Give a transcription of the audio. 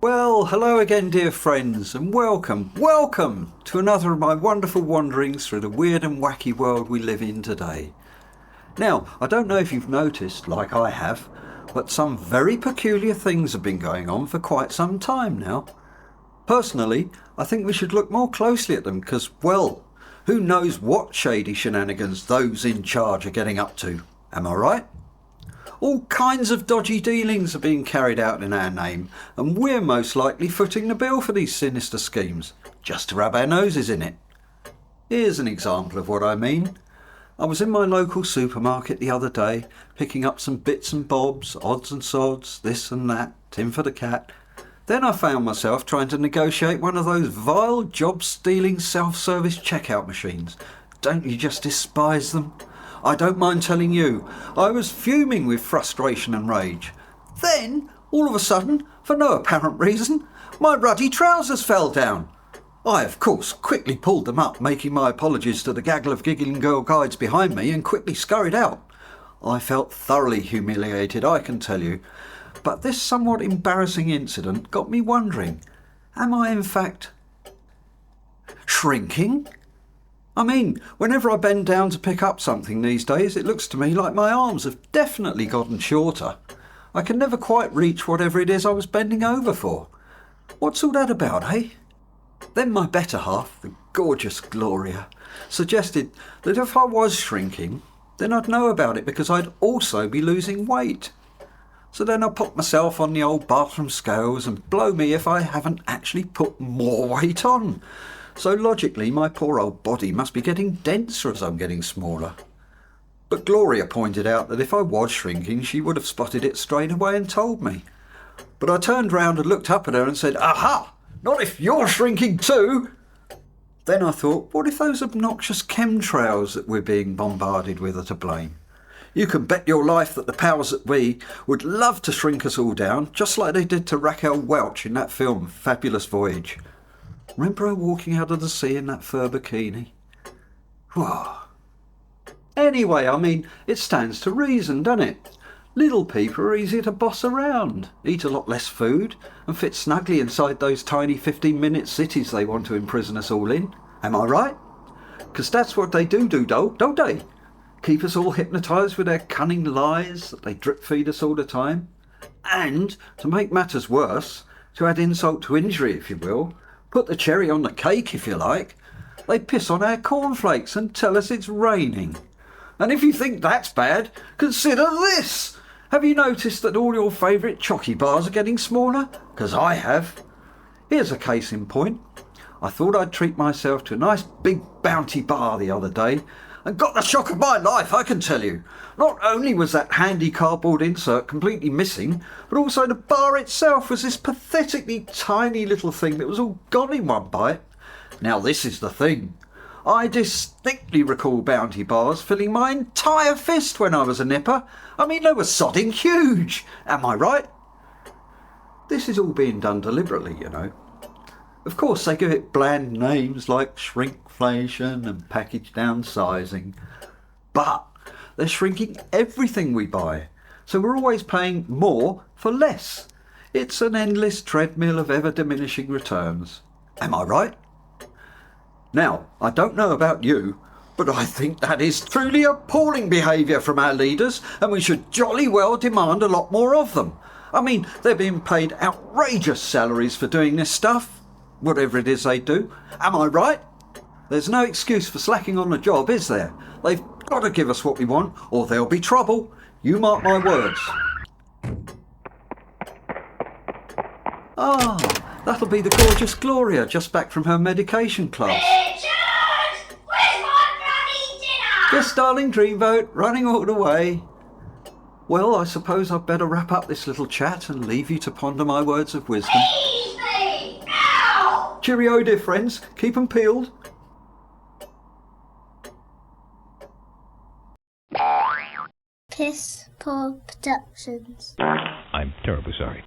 Well, hello again, dear friends, and welcome to another of my wonderful wanderings through the weird and wacky world we live in today. Now, I don't know if you've noticed, like I have, but some very peculiar things have been going on for quite some time now. Personally, I think we should look more closely at them because, well, who knows what shady shenanigans those in charge are getting up to, am I right? All kinds of dodgy dealings are being carried out in our name, and we're most likely footing the bill for these sinister schemes, just to rub our noses in it. Here's an example of what I mean. I was in my local supermarket the other day, picking up some bits and bobs, odds and sods, this and that, Tim for the cat. Then I found myself trying to negotiate one of those vile job-stealing self-service checkout machines. Don't you just despise them? I don't mind telling you, I was fuming with frustration and rage. Then, all of a sudden, for no apparent reason, my ruddy trousers fell down. I, of course, quickly pulled them up, making my apologies to the gaggle of giggling girl guides behind me, and quickly scurried out. I felt thoroughly humiliated, I can tell you. But this somewhat embarrassing incident got me wondering, am I in fact shrinking? I mean, whenever I bend down to pick up something these days, it looks to me like my arms have definitely gotten shorter. I can never quite reach whatever it is I was bending over for. What's all that about, eh? Then my better half, the gorgeous Gloria, suggested that if I was shrinking, then I'd know about it because I'd also be losing weight. So then I popped myself on the old bathroom scales and blow me if I haven't actually put more weight on. So logically, my poor old body must be getting denser as I'm getting smaller. But Gloria pointed out that if I was shrinking, she would have spotted it straight away and told me. But I turned round and looked up at her and said, "Aha! Not if you're shrinking too!" Then I thought, what if those obnoxious chemtrails that we're being bombarded with are to blame? You can bet your life that the powers that be would love to shrink us all down, just like they did to Raquel Welch in that film, Fabulous Voyage. Remember her walking out of the sea in that fur bikini? Whoa. Anyway, I mean, it stands to reason, doesn't it? Little people are easier to boss around, eat a lot less food, and fit snugly inside those tiny 15-minute cities they want to imprison us all in. Am I right? Because that's what they do, don't they? Keep us all hypnotised with their cunning lies that they drip-feed us all the time. And, to make matters worse, to add insult to injury, if you will, put the cherry on the cake, if you like, they piss on our cornflakes and tell us it's raining. And if you think that's bad, consider this. Have you noticed that all your favourite chocky bars are getting smaller? Because I have. Here's a case in point. I thought I'd treat myself to a nice big Bounty bar the other day, and got the shock of my life, I can tell you. Not only was that handy cardboard insert completely missing, but also the bar itself was this pathetically tiny little thing that was all gone in one bite. Now this is the thing. I distinctly recall Bounty bars filling my entire fist when I was a nipper. I mean, they were sodding huge. Am I right? This is all being done deliberately, you know. Of course, they give it bland names like shrinkflation and package downsizing. But they're shrinking everything we buy. So we're always paying more for less. It's an endless treadmill of ever-diminishing returns. Am I right? Now, I don't know about you, but I think that is truly appalling behaviour from our leaders, and we should jolly well demand a lot more of them. I mean, they're being paid outrageous salaries for doing this stuff. Whatever it is they do. Am I right? There's no excuse for slacking on the job, is there? They've got to give us what we want, or there'll be trouble. You mark my words. Ah, that'll be the gorgeous Gloria, just back from her medication class. Richard! Where's my bloody dinner? Yes, darling Dreamboat, running all the way. Well, I suppose I'd better wrap up this little chat and leave you to ponder my words of wisdom. Please me! Ow! Cheerio, dear friends. Keep 'em peeled. Piss Poor Productions. I'm terribly sorry.